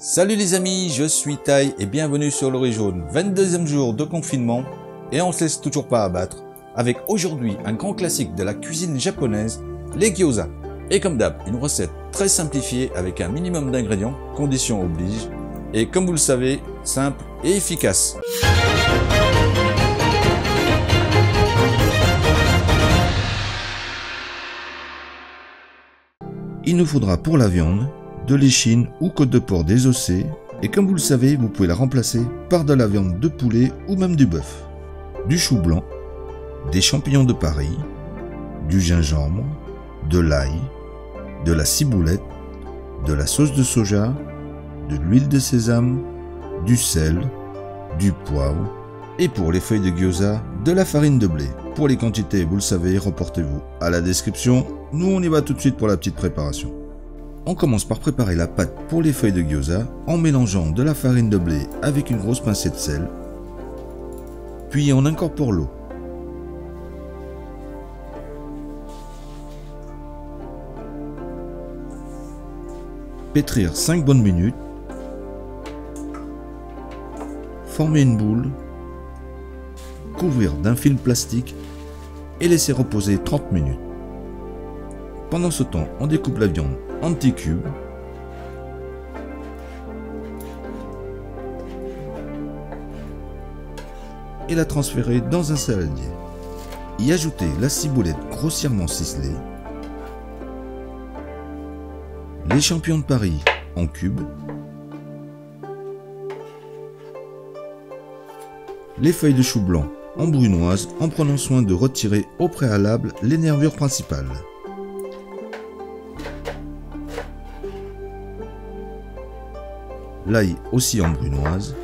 Salut les amis, je suis Tai et bienvenue sur l'Orée Jaune, 22e jour de confinement et on se laisse toujours pas abattre avec aujourd'hui un grand classique de la cuisine japonaise, les gyoza. Et comme d'hab, une recette très simplifiée avec un minimum d'ingrédients, conditions oblige, et comme vous le savez, simple et efficace. Il nous faudra pour la viande de l'échine ou côte de porc désossée, et comme vous le savez, vous pouvez la remplacer par de la viande de poulet ou même du bœuf, du chou blanc, des champignons de Paris, du gingembre, de l'ail, de la ciboulette, de la sauce de soja, de l'huile de sésame, du sel, du poivre, et pour les feuilles de gyoza, de la farine de blé. Pour les quantités, vous le savez, reportez-vous à la description. Nous, on y va tout de suite pour la petite préparation. On commence par préparer la pâte pour les feuilles de gyoza en mélangeant de la farine de blé avec une grosse pincée de sel. Puis on incorpore l'eau. Pétrir 5 bonnes minutes. Former une boule. Couvrir d'un film plastique et laisser reposer 30 minutes. Pendant ce temps, on découpe la viande en petits cubes. Et la transférer dans un saladier. Y ajouter la ciboulette grossièrement ciselée. Les champignons de Paris en cubes. Les feuilles de chou blanc en brunoise en prenant soin de retirer au préalable les nervures principales. L'ail aussi en brunoise,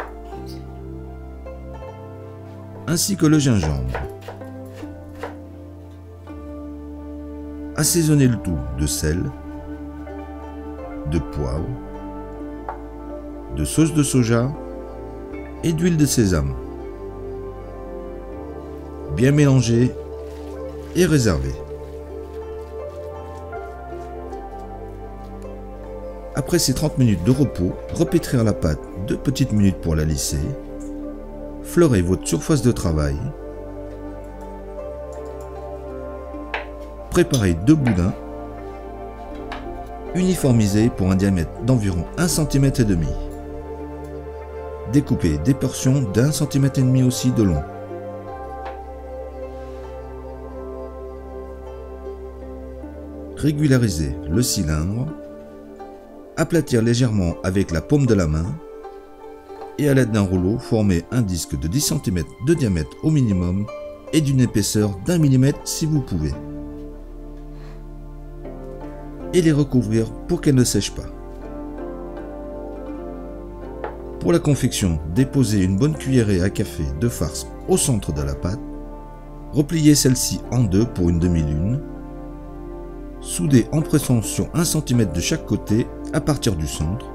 ainsi que le gingembre. Assaisonnez le tout de sel, de poivre, de sauce de soja et d'huile de sésame. Bien mélanger et réserver. Après ces 30 minutes de repos, repétrir la pâte 2 petites minutes pour la lisser. Fleurez votre surface de travail. Préparez 2 boudins. Uniformisés pour un diamètre d'environ 1,5 cm. Découpez des portions d'1,5 cm aussi de long. Régularisez le cylindre, aplatir légèrement avec la paume de la main et à l'aide d'un rouleau, former un disque de 10 cm de diamètre au minimum et d'une épaisseur d'1 mm si vous pouvez. Et les recouvrir pour qu'elles ne sèchent pas. Pour la confection, déposez une bonne cuillerée à café de farce au centre de la pâte, repliez celle-ci en deux pour une demi-lune. Soudez en pressant sur 1 cm de chaque côté à partir du centre.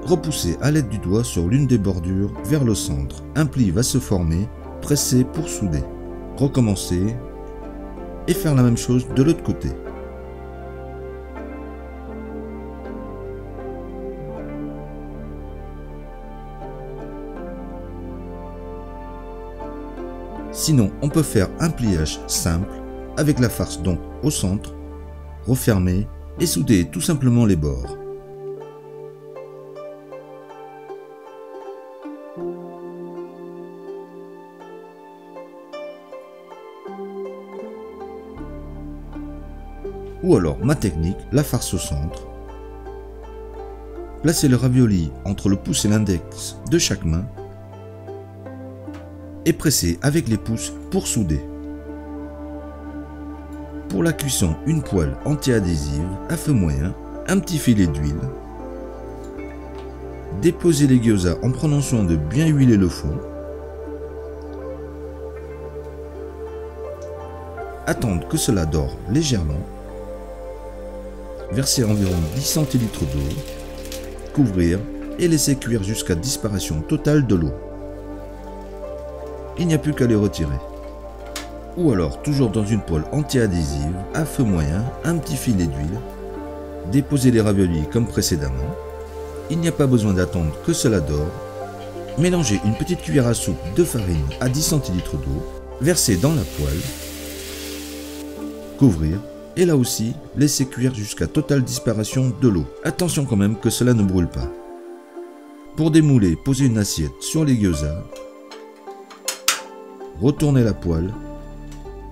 Repoussez à l'aide du doigt sur l'une des bordures vers le centre. Un pli va se former, pressez pour souder. Recommencez et faire la même chose de l'autre côté. Sinon, on peut faire un pliage simple avec la farce donc au centre. Refermez et soudez tout simplement les bords. Ou alors ma technique, la farce au centre. Placez le ravioli entre le pouce et l'index de chaque main et pressez avec les pouces pour souder. Pour la cuisson, une poêle anti-adhésive à feu moyen, un petit filet d'huile. Déposez les gyoza en prenant soin de bien huiler le fond. Attendre que cela dore légèrement. Verser environ 10 centilitres d'eau. Couvrir et laisser cuire jusqu'à disparition totale de l'eau. Il n'y a plus qu'à les retirer. Ou alors, toujours dans une poêle anti-adhésive, à feu moyen, un petit filet d'huile. Déposez les raviolis comme précédemment. il n'y a pas besoin d'attendre que cela dore. Mélangez une petite cuillère à soupe de farine à 10 centilitres d'eau, versez dans la poêle, couvrir et là aussi laissez cuire jusqu'à totale disparition de l'eau. Attention quand même que cela ne brûle pas. Pour démouler, posez une assiette sur les gyoza, retournez la poêle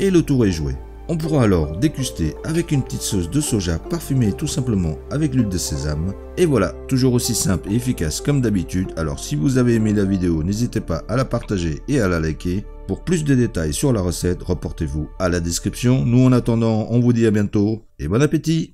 et le tour est joué. On pourra alors déguster avec une petite sauce de soja parfumée tout simplement avec l'huile de sésame. Et voilà, toujours aussi simple et efficace comme d'habitude. Alors si vous avez aimé la vidéo, n'hésitez pas à la partager et à la liker. Pour plus de détails sur la recette, reportez-vous à la description. Nous en attendant, on vous dit à bientôt et bon appétit!